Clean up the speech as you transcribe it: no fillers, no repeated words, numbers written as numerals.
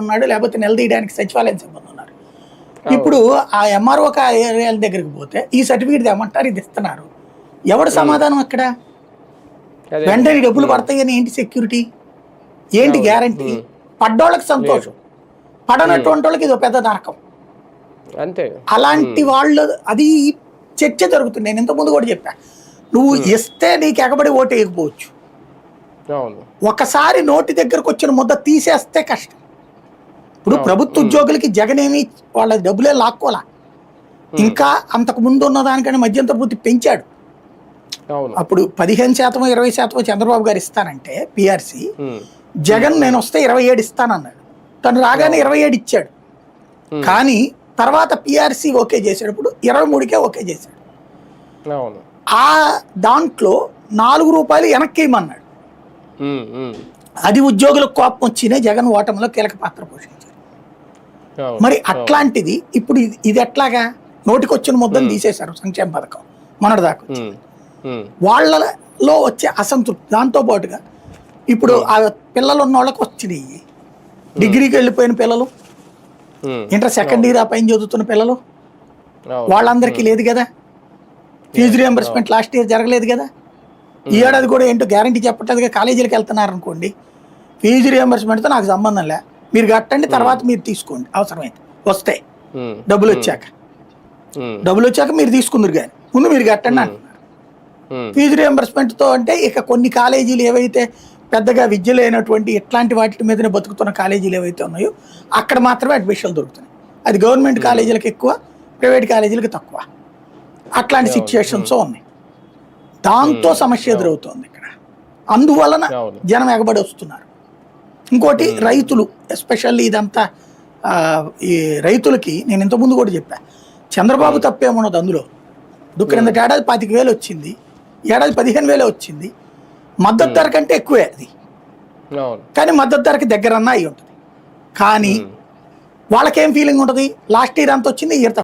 ఉన్నాడు, లేకపోతే నిలదీయడానికి సచివాలయం సిబ్బంది ఉన్నారు. ఇప్పుడు ఆ ఎంఆర్ఓ కార్యాలయం దగ్గరికి పోతే ఈ సర్టిఫికేట్ ఏమంటారు, ఇది ఇస్తున్నారు, ఎవడు సమాధానం అక్కడ? వెంటనే డబ్బులు పడతాయని ఏంటి సెక్యూరిటీ, ఏంటి గ్యారంటీ? పడ్డోళ్ళకి సంతోషం, పడనటువంటి వాళ్ళకి ఇది పెద్ద నరకం. అంతే. అలాంటి వాళ్ళు అది చర్చ జరుగుతుంది. నేను ఇంతకుముందు కూడా చెప్పా, నువ్వు ఇస్తే నీకు ఎగబడి ఓటు వేయకపోవచ్చు, ఒకసారి నోటి దగ్గరకు వచ్చిన ముద్ద తీసేస్తే కష్టం. ఇప్పుడు ప్రభుత్వ ఉద్యోగులకి జగన్ ఏమి వాళ్ళ డబ్బులే లాక్కోలా, ఇంకా అంతకు ముందు ఉన్న దానికంటే మధ్యంతర వృత్తి పెంచాడు. అప్పుడు 15% 20% చంద్రబాబు గారు ఇస్తానంటే పిఆర్సీ, జగన్ నేను వస్తే 27 ఇస్తానన్నాడు. తను రాగానే 27 ఇచ్చాడు. కానీ తర్వాత పిఆర్సీ ఓకే చేసేటప్పుడు 23కే ఓకే చేశాడు. ఆ దాంట్లో 4 రూపాయలు వెనక్కి ఇమ్మన్నాడు. అది ఉద్యోగులకు కోపం వచ్చినే జగన్ ఓటమిలో కీలక పాత్ర పోషించారు. మరి అట్లాంటిది ఇప్పుడు ఇది ఎట్లాగా నోటికి వచ్చిన ముద్దను తీసేశారు సంక్షేమ పథకం మొన్నటి దాకా. వాళ్ళలో వచ్చే అసంతృప్తి, దాంతో పాటుగా ఇప్పుడు ఆ పిల్లలు ఉన్న వాళ్ళకి వచ్చినాయి, డిగ్రీకి వెళ్ళిపోయిన పిల్లలు, ఇంటర్ సెకండ్ ఇయర్ ఆ పైన చదువుతున్న పిల్లలు, వాళ్ళందరికీ లేదు కదా ఫీజు రియంబర్స్మెంట్. లాస్ట్ ఇయర్ జరగలేదు కదా, ఈ ఏడాది కూడా ఏంటో గ్యారంటీ చెప్పట్లేదుగా. కాలేజీలకు వెళ్తున్నారు అనుకోండి, ఫీజు రియంబర్స్మెంట్తో నాకు సంబంధం లే, మీరు కట్టండి, తర్వాత మీరు తీసుకోండి, అవసరమైతే వస్తాయి డబ్బులు వచ్చాక మీరు తీసుకుందరు, కానీ ముందు మీరు కట్టండి అంటున్నారు. ఫీజు రియంబర్స్మెంట్తో అంటే ఇక కొన్ని కాలేజీలు ఏవైతే పెద్దగా విద్య లేనటువంటి ఇట్లాంటి వాటి మీదనే బతుకుతున్న కాలేజీలు ఏవైతే ఉన్నాయో అక్కడ మాత్రమే అడ్మిషన్లు దొరుకుతున్నాయి. అది గవర్నమెంట్ కాలేజీలకు ఎక్కువ, ప్రైవేట్ కాలేజీలకు తక్కువ. అట్లాంటి సిచ్యుయేషన్స్ ఉన్నాయి. దాంతో సమస్య ఎదురవుతోంది ఇక్కడ. అందువలన జనం ఎగబడి వస్తున్నారు. ఇంకోటి రైతులు, ఎస్పెషల్లీ ఇదంతా ఈ రైతులకి నేను ఇంతకుముందు కూడా చెప్పా, చంద్రబాబు తప్పేమున్నది అందులో. క్రిందటి ఏడాది 25,000 వచ్చింది, ఏడాది 15,000 వచ్చింది. మద్దతు ధర కంటే ఎక్కువే అది, కానీ మద్దతు ధరకి దగ్గరన్నా అయి ఉంటుంది. కానీ వాళ్ళకేం ఫీలింగ్ ఉంటుంది, లాస్ట్ ఇయర్ అంత వచ్చింది, ఇయర్